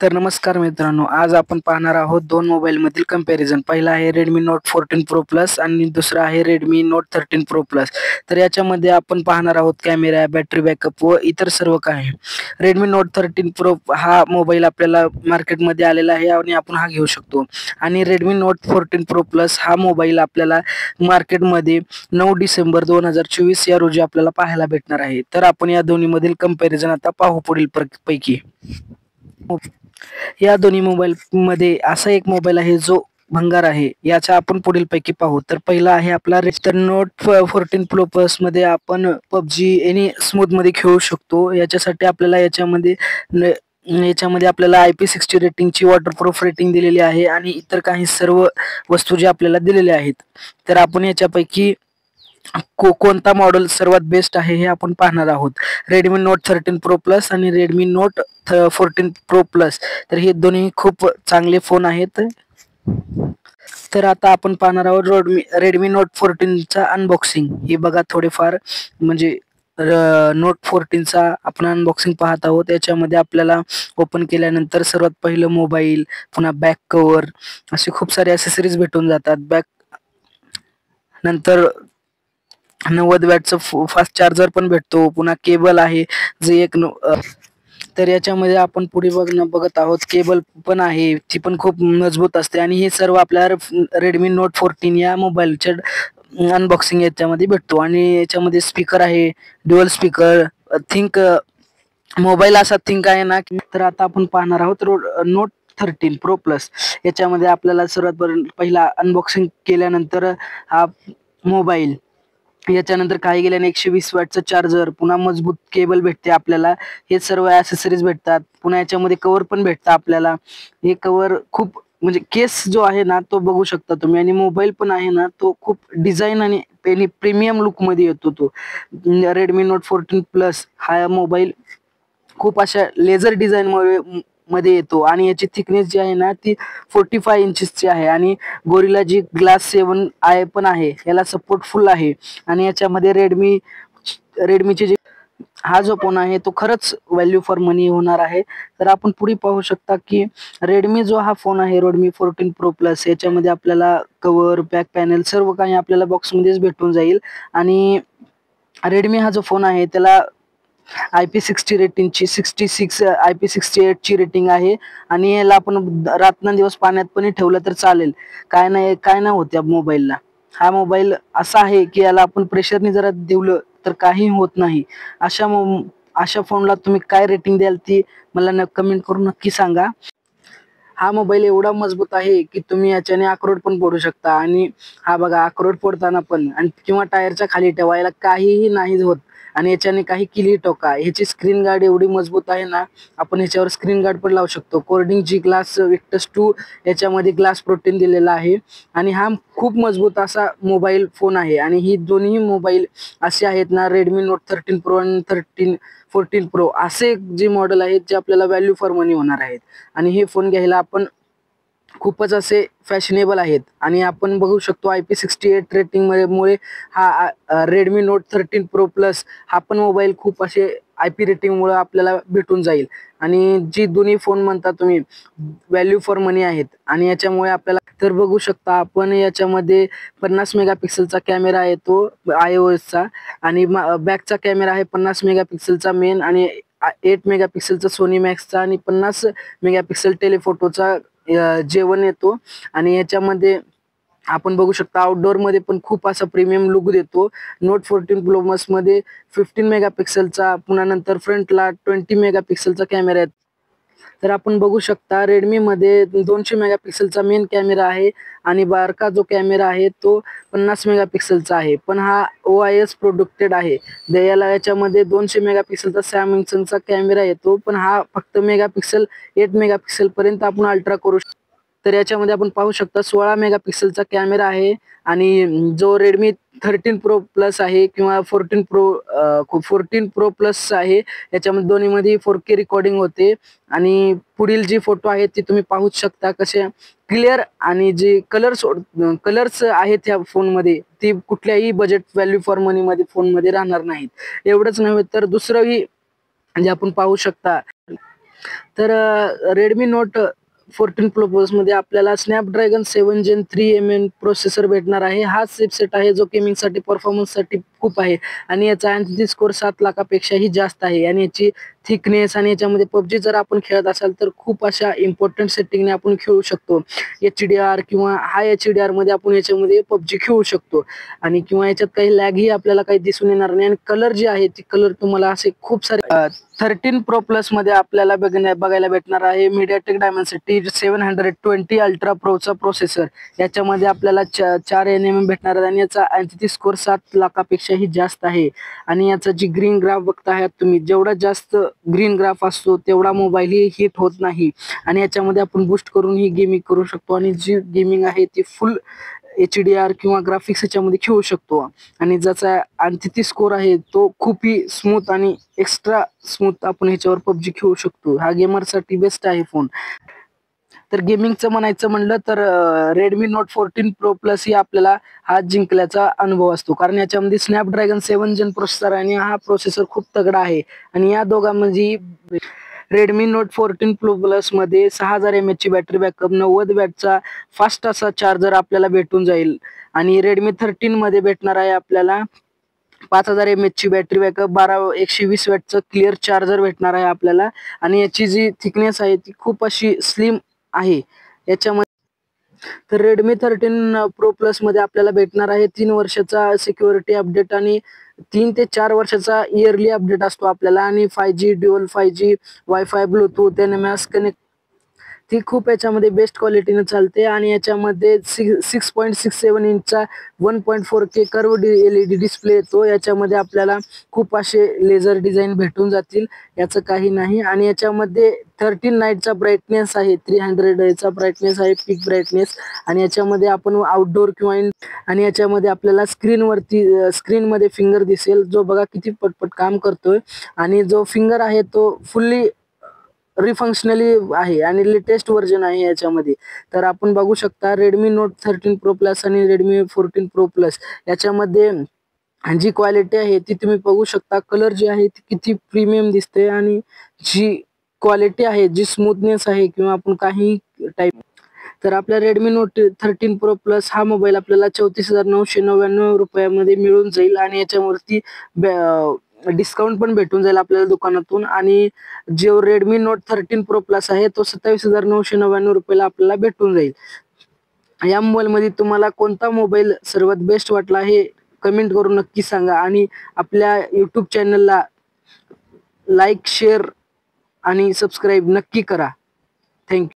तर नमस्कार मित्रांनो, आज आपण पाहणार आहोत दोन मोबाईलमधील कंपॅरिझन. पहिला आहे Redmi Note 14 Pro Plus आणि दुसरा आहे Redmi Note 13 Pro Plus. तर याच्यामध्ये आपण पाहणार आहोत कॅमेरा, बॅटरी बॅकअप व इतर सर्व काही. Redmi Note 13 Pro हा मोबाईल आपल्याला मार्केटमध्ये आलेला आहे आणि आपण हा घेऊ शकतो. आणि Redmi Note 14 Pro Plus हा मोबाईल आपल्याला मार्केटमध्ये 9 डिसेंबर 2024 या रोजी आपल्याला पाहायला भेटणार आहे. तर आपण या दोन्हीमधील कंपॅरिझन आता पाहू पुढील पैकी. या दोन्ही मोबाईल मध्ये असा एक मोबाईल आहे जो भंगार आहे. याचा आपण पुढील पैकी पाहू. तर पहिला आहे आपला Note 14 Pro Plus मध्ये आपण PUBG एनी स्मूथ मध्ये खेळू शकतो. याच्यासाठी आपल्याला याच्यामध्ये आपल्याला IP60 रेटिंगची वॉटरप्रूफ रेटिंग दिलेली आहे आणि इतर काही सर्व वस्तू जे आपल्याला दिलेल्या आहेत. तर आपण याच्यापैकी कोणता मॉडेल सर्वात बेस्ट आहे हे आपण पाहणार आहोत. Redmi Note 13 Pro Plus आणि Redmi Note 14 Pro Plus. तर हे दोन्ही खूप चांगले फोन आहेत. तर आता आपण पाहणार आहोत Redmi Note 14 चा अनबॉक्सिंग. हे बघा थोडेफार म्हणजे Note 14 चा आपण अनबॉक्सिंग पाहत आहोत. याच्यामध्ये आपल्याला ओपन केल्यानंतर सर्वात पहिलं मोबाईल, पुन्हा बॅक कव्हर असे खूप सारे ॲक्सेसरीज भेटून जातात. बॅक नंतर 90 वॅटचं फास्ट चार्जर पण भेटतो. पुन्हा केबल आहे जे तर याच्यामध्ये आपण पुढे बघत आहोत केबल पण आहे, ती पण खूप मजबूत असते. आणि हे सर्व आपल्याला Redmi Note 14 या मोबाईलच्या अनबॉक्सिंग याच्यामध्ये भेटतो. आणि याच्यामध्ये स्पीकर आहे, ड्युअल स्पीकर. थिंक मोबाईल असा थिंक आहे ना. तर आता आपण पाहणार आहोत Note 13 Pro Plus. याच्यामध्ये आपल्याला सर्वात पहिला अनबॉक्सिंग केल्यानंतर हा मोबाईल, याच्यानंतर काही गेल्याने 120 वॅटचं चार्जर, पुन्हा मजबूत केबल भेटते आपल्याला. हे सर्व ॲक्सेसरीज भेटतात. पुन्हा याच्यामध्ये कव्हर पण भेटतं आपल्याला. हे कव्हर खूप म्हणजे केस जो आहे ना तो बघू शकता तुम्ही. आणि मोबाईल पण आहे ना तो खूप डिझाईन आणि प्रीमियम लुकमध्ये येतो. तो Redmi Note 14 Plus हा मोबाईल खूप अशा लेझर डिझाईन मध्ये येतो. आणि याची थिकनेस जी आहे ना ती 45 इंचेसची आहे. आणि गोरिल्ला जी ग्लास 7i पण आहे, याला सपोर्ट फुल आहे. आणि याच्यामध्ये रेडमीचे जे हा जो फोन आहे तो खरंच व्हॅल्यू फॉर मनी होणार आहे. तर आपण पुढे पाहू शकता की Redmi जो हा फोन आहे Redmi 14 Pro Plus, याच्यामध्ये आपल्याला कव्हर, बॅक पॅनल सर्व काही आपल्याला बॉक्समध्येच भेटून जाईल. आणि Redmi हा जो फोन आहे त्याला IP60 रेटिंगची 66 IP68 ची रेटिंग आहे. आणि याला आपण रात्रंदिवस पाण्यात पण ठेवलं तर चालेल, काय नाही होत या मोबाईलला. हा मोबाईल असा आहे की याला आपण प्रेशरने जरा दिवलं तर काही होत नाही. अशा फोनला तुम्ही काय रेटिंग द्याल ती मला कमेंट करून नक्की सांगा. हा मोबाईल एवढा मजबूत आहे की तुम्ही याच्याने अक्रोड पण फोडू शकता. आणि हा बघा अक्रोड फोडताना पण आणि किंवा टायरच्या खाली ठेवायला काहीही नाही होत. आणि याच्याने काही किली टोका. ह्याची स्क्रीन गार्ड एवढी मजबूत आहे ना, आपण ह्याच्यावर स्क्रीन गार्ड पण लावू शकतो. कोर्डिंग जी ग्लास विक्टस 2 याच्यामध्ये ग्लास प्रोटीन दिलेला आहे. आणि हा खूप मजबूत असा मोबाईल फोन आहे. आणि ही दोन्ही मोबाईल असे आहेत ना, Redmi Note 13 Pro आणि 14 Pro असे जे मॉडेल आहेत जे आपल्याला व्हॅल्यू फॉर मनी होणार आहेत. आणि हे फोन घ्यायला आपण खूपच असे फॅशनेबल आहेत. आणि आपण बघू शकतो IP68 रेटिंग मुळे हा Redmi Note 13 Pro Plus हा पण मोबाईल खूप असे IP रेटिंगमुळे आपल्याला भेटून जाईल. आणि जी दोन्ही फोन म्हणता तुम्ही व्हॅल्यू फॉर मनी आहेत. आणि याच्यामुळे आपल्याला तर बघू शकता आपण याच्यामध्ये 50 मेगापिक्सेलचा कॅमेरा आहे तो iOS चा. आणि बॅकचा कॅमेरा आहे 50 मेगापिक्सेलचा मेन, आणि 8 मेगापिक्सेलचा सोनी मॅक्सचा, आणि 50 मेगापिक्सेल टेलिफोटोचा जेवण येतो. आणि याच्यामध्ये आपण बघू शकता आउटडोअर मध्ये पण खूप असा प्रीमियम लुक देतो. Note 14 Pro Plus मध्ये 15 मेगापिक्सेलचा, पुन्हा नंतर फ्रंटला 20 मेगापिक्सेलचा कॅमेरा आहे. तर आपण बघू शकता Redmi मध्ये 200 मेगापिक्सेलचा मेन कॅमेरा आहे. आणि बारका जो कॅमेरा आहे तो 50 मेगापिक्सेलचा आहे. पण हा OIS प्रोटेक्टेड आहे. याच्यामध्ये 200 मेगापिक्सेलचा सॅमसंगचा कॅमेरा येतो, पण हा फक्त 8 मेगापिक्सेल पर्यंत आपण अल्ट्रा करू शकतो. तर याच्यामध्ये आपण पाहू शकता 16 मेगापिक्सेलचा कॅमेरा आहे. आणि जो Redmi 13 Pro Plus आहे किंवा 14 Pro Plus आहे, याच्यामध्ये दोन्हीमध्ये 4K रेकॉर्डिंग होते. आणि पुढील जी फोटो आहेत ती तुम्ही पाहूच शकता कसे क्लिअर. आणि जे कलर्स आहेत या फोनमध्ये ती कुठल्याही बजेट व्हॅल्यू फॉर मनी मध्ये फोनमध्ये राहणार नाहीत. एवढंच नव्हे तर दुसरंही जे आपण पाहू शकता तर Redmi Note 14 Pro Plus मध्ये आपल्याला Snapdragon 7 Gen 3 प्रोसेसर भेटणार आहे. हा चिपसेट आहे जो गेमिंगसाठी परफॉर्मन्ससाठी खूप आहे आणि याचा अँटी स्कोर 7 लाखापेक्षाही जास्त आहे आणि याची थिकनेस आणि याच्यामध्ये पबजी जर आपण खेळत असाल तर खूप अशा इम्पॉर्टंट सेटिंगने आपण खेळू शकतो. HDR किंवा हाय HDR मध्ये आपण याच्यामध्ये पबजी खेळू शकतो आणि किंवा याच्यात काही लॅगही आपल्याला काही दिसून येणार नाही आणि कलर जे आहे ती कलर तुम्हाला असे खूप सारे 13 Pro Plus मध्ये आपल्याला बघायला भेटणार आहे MediaTek Dimensity 720 अल्ट्रा प्रोचा प्रोसेसर. याच्यामध्ये आपल्याला 4 nm भेटणार आहे आणि याचा अँटी स्कोर 7 लाखापेक्षाही जास्त आहे आणि याचा जी ग्रीन ग्राफ बघता आहात तुम्ही, जेवढा जास्त ग्रीन ग्राफ असतो तेवढा मोबाईल ही हीट होत नाही आणि याच्यामध्ये आपण बूस्ट करून ही गेमिंग करू शकतो आणि जी गेमिंग आहे ती फुल HDR किंवा ग्राफिक्स याच्यामध्ये खेळू शकतो आणि ज्याचा आणखी स्कोर आहे तो खूपही स्मूथ आणि एक्स्ट्रा स्मूथ आपण ह्याच्यावर पबजी खेळू शकतो. हा गेमरसाठी बेस्ट आहे फोन. तर गेमिंगचं म्हणायचं म्हणलं तर Redmi Note 14 Pro Plus ही आपल्याला हा जिंकल्याचा अनुभव असतो कारण याच्यामध्ये Snapdragon 7 Gen प्रोसेसर आणि हा प्रोसेसर खूप तगडा आहे आणि या दोघांमध्ये Redmi Note 14 Pro Plus मध्ये 6000 mAh ची बॅटरी बॅकअप, 90 वॅटचा फास्ट असा चार्जर आपल्याला भेटून जाईल आणि Redmi 13 मध्ये भेटणार आहे आपल्याला 5000 mAh ची बॅटरी बॅकअप, 120 वॅटचं क्लिअर चार्जर भेटणार आहे आपल्याला आणि याची जी थिकनेस आहे ती खूप अशी स्लिम आहे. याच्यामध्ये तर Redmi 13 Pro Plus मध्ये आपल्याला भेटणार आहे 3 वर्षाचा सिक्युरिटी अपडेट आणि 3 ते 4 वर्षाचा इयरली अपडेट असतो आपल्याला आणि 5G dual 5G wifi Bluetooth NMS connect ती खूप याच्यामध्ये बेस्ट क्वालिटीने चालते आणि याच्यामध्ये 6.67 इंचचा 1.4K कर्व LED डिस्प्ले येतो. याच्यामध्ये आपल्याला खूप असे लेझर डिझाईन भेटून जातील, याचं काही नाही आणि याच्यामध्ये 13 नाईटचा ब्राईटनेस आहे, 300 याचा ब्राईटनेस आहे, पीक ब्राईटनेस आणि याच्यामध्ये आपण आउटडोर किंवा आणि याच्यामध्ये आपल्याला स्क्रीनमध्ये फिंगर दिसेल जो बघा किती पटपट काम करतोय आणि जो फिंगर आहे तो फुल्ली रिफंक्शनली आहे आणि लेटेस्ट व्हर्जन आहे याच्यामध्ये. तर आपण बघू शकता Redmi Note 13 Pro Plus आणि Redmi 14 Pro Plus याच्यामध्ये जी क्वालिटी आहे ती तुम्ही बघू शकता. कलर जी आहे ती किती प्रीमियम दिसते आणि जी क्वालिटी आहे, जी स्मूथनेस आहे किंवा आपण काही टाईप तर आपल्या Redmi Note 13 Pro Plus हा मोबाईल आपल्याला 34,999 रुपयामध्ये मिळून जाईल आणि याच्यावरती डिस्काउंट पण भेटून जाईल आपल्याला दुकानातून आणि जो Redmi Note 13 Pro Plus आहे तो 27,999 रुपयाला आपल्याला भेटून जाईल. या मोबाईलमध्ये तुम्हाला कोणता मोबाईल सर्वात बेस्ट वाटला हे कमेंट करून नक्की सांगा आणि आपल्या यूट्यूब चॅनलला लाईक, शेअर आणि सबस्क्राईब नक्की करा. थँक्यू.